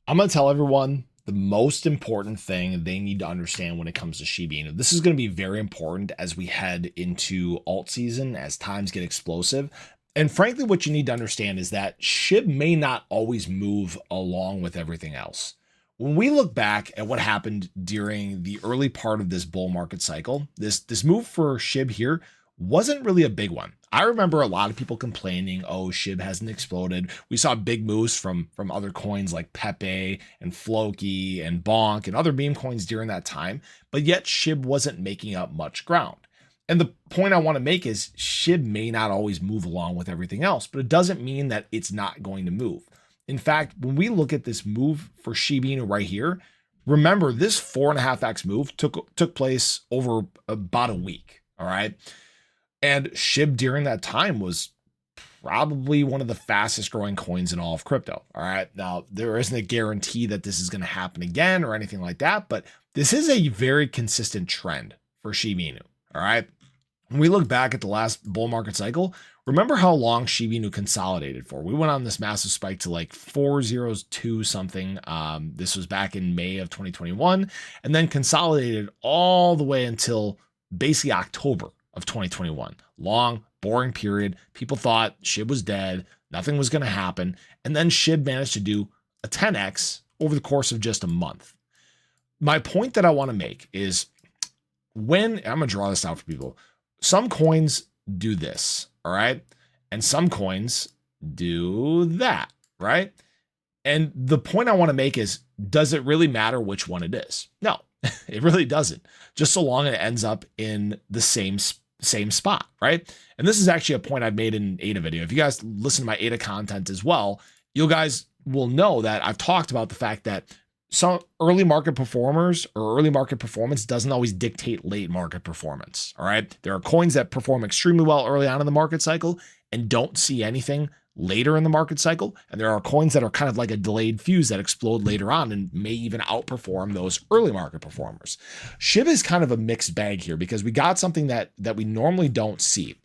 I'm going to tell everyone the most important thing they need to understand when it comes to Shiba Inu. This is going to be very important as we head into alt season, as times get explosive. And frankly, what you need to understand is that Shib may not always move along with everything else. When we look back at what happened during the early part of this bull market cycle, this move for Shib here wasn't really a big one. I remember a lot of people complaining, oh, Shib hasn't exploded. We saw big moves from other coins like Pepe and Floki and Bonk and other meme coins during that time, but yet Shib wasn't making up much ground. And the point I want to make is Shib may not always move along with everything else, but it doesn't mean that it's not going to move. In fact, when we look at this move for Shiba Inu right here, remember this 4.5x move took place over about a week. All right. And Shib during that time was probably one of the fastest growing coins in all of crypto. All right. Now, there isn't a guarantee that this is going to happen again or anything like that, but this is a very consistent trend for Shiba Inu. All right. When we look back at the last bull market cycle, remember how long Shiba Inu consolidated for? We went on this massive spike to like 402 something. This was back in May of 2021, and then consolidated all the way until basically October of 2021. Long, boring period. People thought Shib was dead. Nothing was going to happen. And then Shib managed to do a 10x over the course of just a month. My point that I want to make is I'm going to draw this out for people. Some coins do this, all right? And some coins do that, right? And the point I want to make is, does it really matter which one it is? No, it really doesn't. Just so long as it ends up in the same spot, right? And this is actually a point I've made in an ADA video. If you guys listen to my ADA content as well, you guys will know that I've talked about the fact that some early market performers or early market performance doesn't always dictate late market performance. All right. There are coins that perform extremely well early on in the market cycle and don't see anything later in the market cycle. And there are coins that are kind of like a delayed fuse that explode later on and may even outperform those early market performers. Shib is kind of a mixed bag here because we got something that we normally don't see.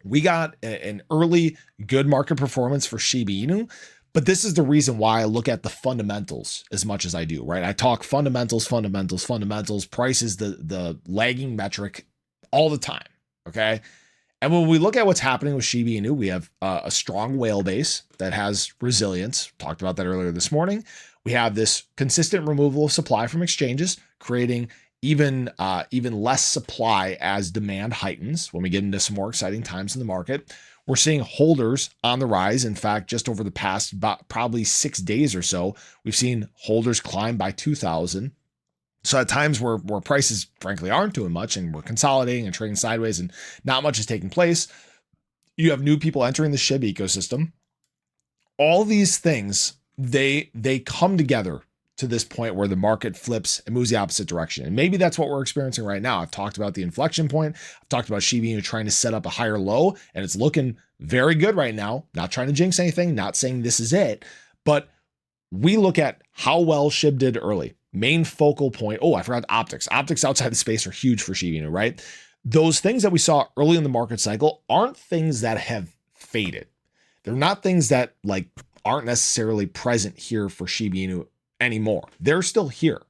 We got an early good market performance for Shiba Inu. But this is the reason why I look at the fundamentals as much as I do, right? I talk fundamentals. Price is the lagging metric all the time, okay? And when we look at what's happening with Shiba Inu, we have a strong whale base that has resilience. Talked about that earlier this morning. We have this consistent removal of supply from exchanges, creating even less supply as demand heightens when we get into some more exciting times in the market. We're seeing holders on the rise. In fact, just over the past probably 6 days or so, we've seen holders climb by 2,000. So at times where prices frankly aren't doing much and we're consolidating and trading sideways and not much is taking place, you have new people entering the Shib ecosystem. All these things, they come together to this point where the market flips and moves the opposite direction. And maybe that's what we're experiencing right now. I've talked about the inflection point. I've talked about Shiba Inu trying to set up a higher low, and it's looking very good right now. Not trying to jinx anything, not saying this is it, but we look at how well Shib did early. Main focal point. Oh, I forgot optics. Optics outside the space are huge for Shiba Inu, right? Those things that we saw early in the market cycle aren't things that have faded. They're not things that like aren't necessarily present here for Shiba Inu anymore. They're still here.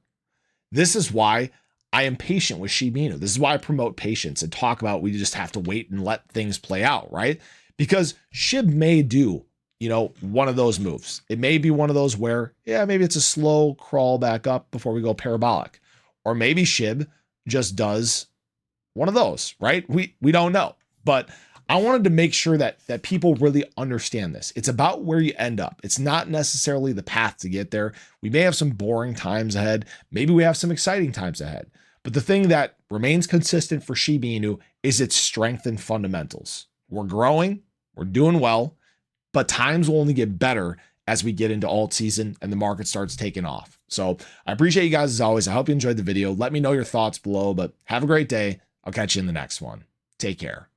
This is why I am patient with Shiba Inu. This is why I promote patience and talk about we just have to wait and let things play out, right? Because Shib may do, one of those moves. It may be one of those where, yeah, maybe it's a slow crawl back up before we go parabolic. Or maybe Shib just does one of those, right? We don't know. But I wanted to make sure that people really understand this. It's about where you end up. It's not necessarily the path to get there. We may have some boring times ahead. Maybe we have some exciting times ahead. But the thing that remains consistent for Shiba Inu is its strength and fundamentals. We're growing, we're doing well, but times will only get better as we get into alt season and the market starts taking off. So I appreciate you guys as always. I hope you enjoyed the video. Let me know your thoughts below, but have a great day. I'll catch you in the next one. Take care.